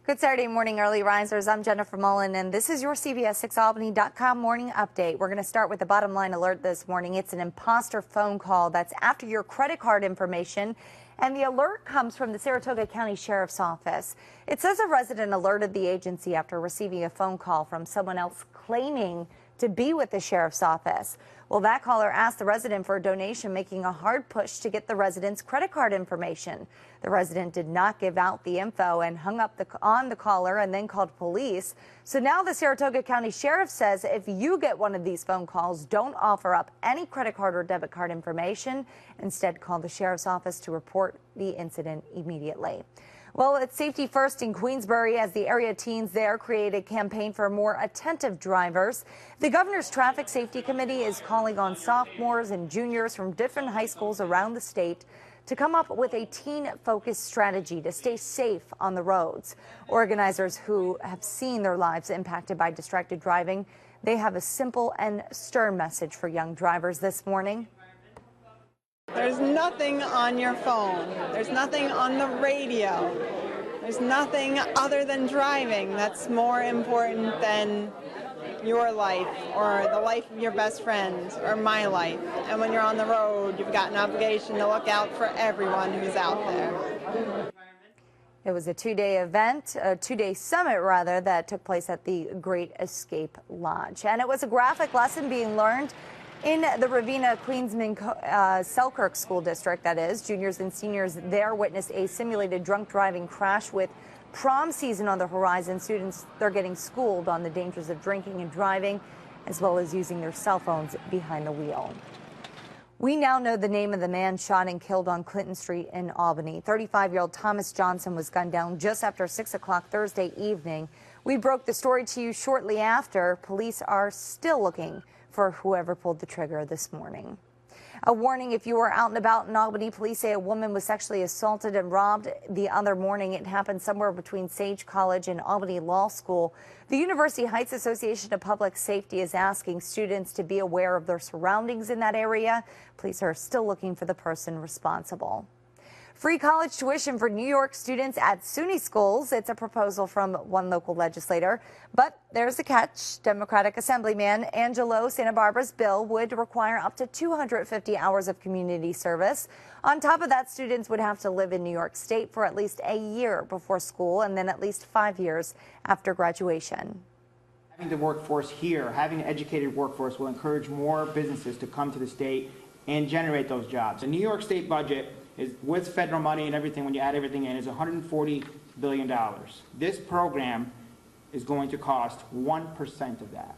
Good Saturday morning, early risers. I'm Jennifer Mullen, and this is your CBS6Albany.com morning update. We're going to start with the bottom line alert this morning. It's an imposter phone call that's after your credit card information, and the alert comes from the Saratoga County Sheriff's Office. It says a resident alerted the agency after receiving a phone call from someone else claiming to be with the sheriff's office. Well, that caller asked the resident for a donation, making a hard push to get the resident's credit card information. The resident did not give out the info and hung up on the caller and then called police. So now the Saratoga County Sheriff says if you get one of these phone calls, don't offer up any credit card or debit card information. Instead, call the sheriff's office to report the incident immediately. Well, it's safety first in Queensbury as the area teens there create a campaign for more attentive drivers. The governor's traffic safety committee is calling on sophomores and juniors from different high schools around the state to come up with a teen-focused strategy to stay safe on the roads. Organizers who have seen their lives impacted by distracted driving, they have a simple and stern message for young drivers this morning. There's nothing on your phone. There's nothing on the radio. There's nothing other than driving that's more important than your life or the life of your best friend or my life. And when you're on the road, you've got an obligation to look out for everyone who's out there. It was a two-day event, a two-day summit rather, that took place at the Great Escape Lodge. And it was a graphic lesson being learned in the Ravenna Queensman Selkirk School District, that is. Juniors and seniors there witnessed a simulated drunk driving crash with prom season on the horizon. Students, they're getting schooled on the dangers of drinking and driving, as well as using their cell phones behind the wheel. We now know the name of the man shot and killed on Clinton Street in Albany. 35-year-old Thomas Johnson was gunned down just after 6 o'clock Thursday evening. We broke the story to you shortly after. Police are still looking for whoever pulled the trigger this morning. A warning: if you were out and about in Albany, police say a woman was sexually assaulted and robbed the other morning. It happened somewhere between Sage College and Albany Law School. The University Heights Association of Public Safety is asking students to be aware of their surroundings in that area. Police are still looking for the person responsible. Free college tuition for New York students at SUNY schools. It's a proposal from one local legislator. But there's a catch. Democratic Assemblyman Angelo Santa Barbara's bill would require up to 250 hours of community service. On top of that, students would have to live in New York State for at least a year before school and then at least 5 years after graduation. Having the workforce here, having an educated workforce, will encourage more businesses to come to the state and generate those jobs. The New York State budget is, with federal money and everything, when you add everything in, is $140 billion. This program is going to cost 1% of that.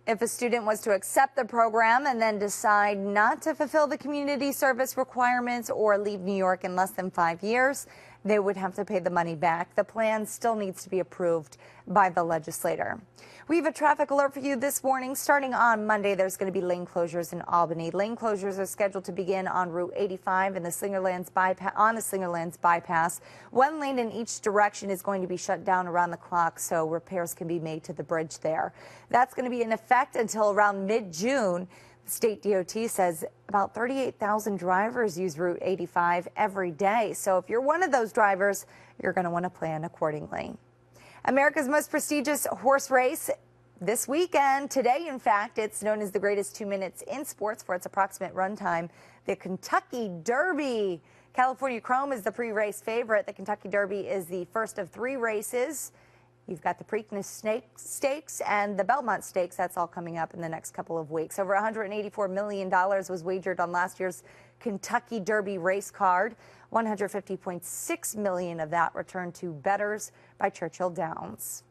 If a student was to accept the program and then decide not to fulfill the community service requirements or leave New York in less than 5 years, they would have to pay the money back. The plan still needs to be approved by the legislator. We have a traffic alert for you this morning. Starting on Monday, there's going to be lane closures in Albany. Lane closures are scheduled to begin on Route 85 and the Slingerlands bypass. One lane in each direction is going to be shut down around the clock, so repairs can be made to the bridge there. That's going to be in effect until around mid-June. The state DOT says about 38,000 drivers use Route 85 every day. So if you're one of those drivers, you're going to want to plan accordingly. America's most prestigious horse race this weekend. Today, in fact, it's known as the greatest 2 minutes in sports for its approximate run time. The Kentucky Derby. California Chrome is the pre-race favorite. The Kentucky Derby is the first of 3 races. You've got the Preakness Stakes and the Belmont Stakes. That's all coming up in the next couple of weeks. Over $184 million was wagered on last year's Kentucky Derby race card. $150.6 million of that returned to bettors by Churchill Downs.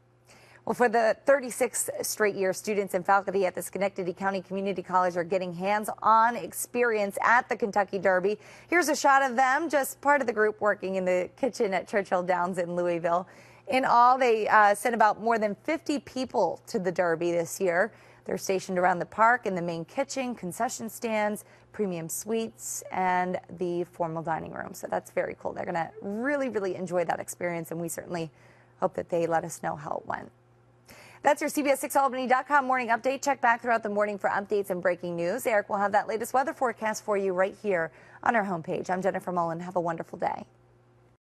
Well, for the 36th straight year, students in faculty at the Schenectady County Community College are getting hands-on experience at the Kentucky Derby. Here's a shot of them, just part of the group working in the kitchen at Churchill Downs in Louisville. In all, they sent about more than 50 people to the Derby this year. They're stationed around the park in the main kitchen, concession stands, premium suites, and the formal dining room. So that's very cool. They're going to really enjoy that experience, and we certainly hope that they let us know how it went. That's your CBS6Albany.com morning update. Check back throughout the morning for updates and breaking news. Eric will have that latest weather forecast for you right here on our homepage. I'm Jennifer Mullen. Have a wonderful day.